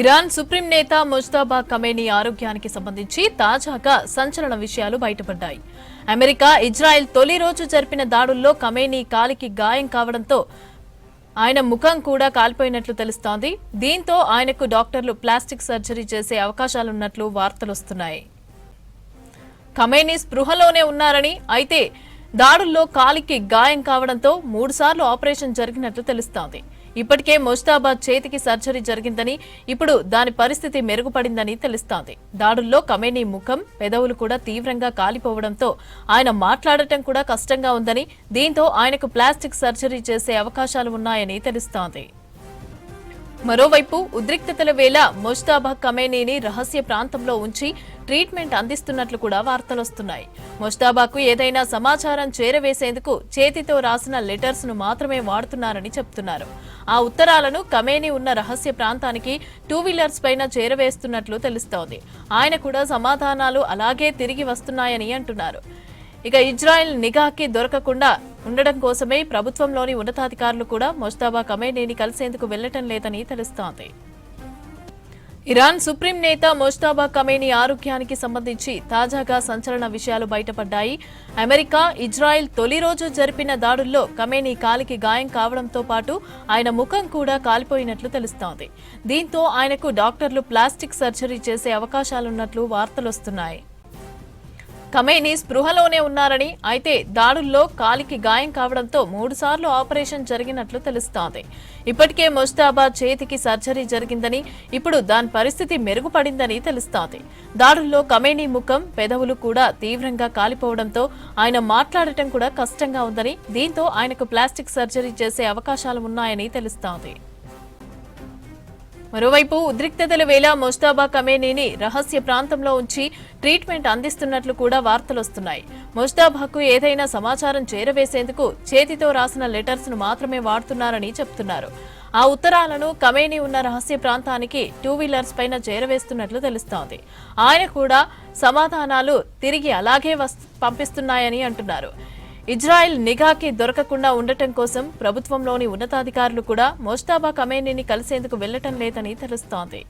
Iran supreme నేత ముజ్తబా Khamenei ఆరోగ్యానికి సంబంధించి తాజాగా సంచలన విషయాలు బయటపడ్డాయి. అమెరికా, ఇజ్రాయెల్ తొలి రోజు జరిపిన దాడుల్లో ఖమేనీ కాలికి గాయం కావడంతో ఆయన ముఖం కూడా కాలిపోయినట్లు తెలుస్తోంది. దీంతో ఆయనకు డాక్టర్లు ప్లాస్టిక్ సర్జరీ చేసే అవకాశాలున్నట్లు వార్తలొస్తున్నాయి. ఖమేనీ స్పృహలోనే ఉన్నారని, అయితే దాడుల్లో కాలికి గాయం కావడంతో 3 సార్లు ఆపరేషన్ జరిగినట్లు తెలుస్తోంది. ఇప్పటికే ముజ్తబా చేతికి సర్జరీ జరిగిందని, ఇప్పుడు దాని పరిస్థితి మెరుగుపడిందని తెలుస్తోంది. దాడుల్లో ఖమేనీ ముఖం, పెదవులు కూడా తీవ్రంగా కాలిపోవడంతో ఆయన మాట్లాడటం కూడా కష్టంగా ఉందని, దీంతో ఆయనకు ప్లాస్టిక్ సర్జరీ చేసే అవకాశాలు ఉన్నాయని తెలుస్తోంది. మరోవైపు ఉద్రిక్తతల వేళ ముజ్తబా ఖమేనీని రహస్య ప్రాంతంలో ఉంచి ట్రీట్మెంట్ అందిస్తున్నట్లు కూడా వార్తలొస్తున్నాయి. ముజ్తబాకు ఏదైనా సమాచారం చేరవేసేందుకు చేతితో రాసిన లెటర్స్ ను మాత్రమే వాడుతున్నారని చెప్తున్నారు. ఆ ఉత్తరాలను ఖమేనీ ఉన్న రహస్య ప్రాంతానికి 2 వీలర్స్ పైన చేరవేస్తున్నట్లు తెలుస్తోంది. ఆయన కూడా సమాధానాలు అలాగే తిరిగి వస్తున్నాయని అంటున్నారు. ఇక ఇజ్రాయెల్ నిఘాకి దొరకకుండా ఉండడం కోసమే ప్రభుత్వంలోని ఉన్నతాధికారులు కూడా ముజ్తబా ఖమేనీని కలిసేందుకు వెళ్లటం లేదని తెలుస్తోంది. ఇరాన్ సుప్రీం నేత ముజ్తబా ఖమేనీ ఆరోగ్యానికి సంబంధించి తాజాగా సంచలన విషయాలు బయటపడ్డాయి. అమెరికా, ఇజ్రాయెల్ తొలి రోజు జరిపిన దాడుల్లో ఖమేనీ కాలికి గాయం కావడంతో పాటు ఆయన ముఖం కూడా కాలిపోయినట్లు తెలుస్తోంది. దీంతో ఆయనకు డాక్టర్లు ప్లాస్టిక్ సర్జరీ చేసే అవకాశాలున్నట్లు వార్తలొస్తున్నాయి. ఖమేనీ స్పృహలోనే ఉన్నారని, అయితే దాడుల్లో కాలికి గాయం కావడంతో 3 సార్లు ఆపరేషన్ జరిగినట్లు తెలుస్తోంది. ఇప్పటికే ముజ్తబా చేతికి సర్జరీ జరిగిందని, ఇప్పుడు దాని పరిస్థితి మెరుగుపడిందని తెలుస్తోంది. దాడుల్లో ఖమేనీ ముఖం, పెదవులు కూడా తీవ్రంగా కాలిపోవడంతో ఆయన మాట్లాడటం కూడా కష్టంగా ఉందని, దీంతో ఆయనకు ప్లాస్టిక్ సర్జరీ చేసే అవకాశాలు ఉన్నాయని తెలుస్తోంది. మరోవైపు ఉద్రిక్తతల వేళ ముజ్తబా ఖమేనీని రహస్య ప్రాంతంలో ఉంచి ట్రీట్మెంట్ అందిస్తున్నట్లు కూడా వార్తలొస్తున్నాయి. ముజ్తబాకు ఏదైనా సమాచారం చేరవేసేందుకు చేతితో రాసిన లెటర్స్ ను మాత్రమే వాడుతున్నారని చెప్తున్నారు. ఆ ఉత్తరాలను ఖమేనీ ఉన్న రహస్య ప్రాంతానికి 2 వీలర్స్ పైన చేరవేస్తున్నట్లు తెలుస్తోంది. ఆయన కూడా సమాధానాలు తిరిగి అలాగే పంపిస్తున్నాయని అంటున్నారు. ఇజ్రాయెల్ నిఘాకి దొరకకుండా ఉండటం కోసం ప్రభుత్వంలోని ఉన్నతాధికారులు కూడా ముజ్తబా ఖమేనీని కలిసేందుకు వెళ్లటం లేదని తెలుస్తోంది.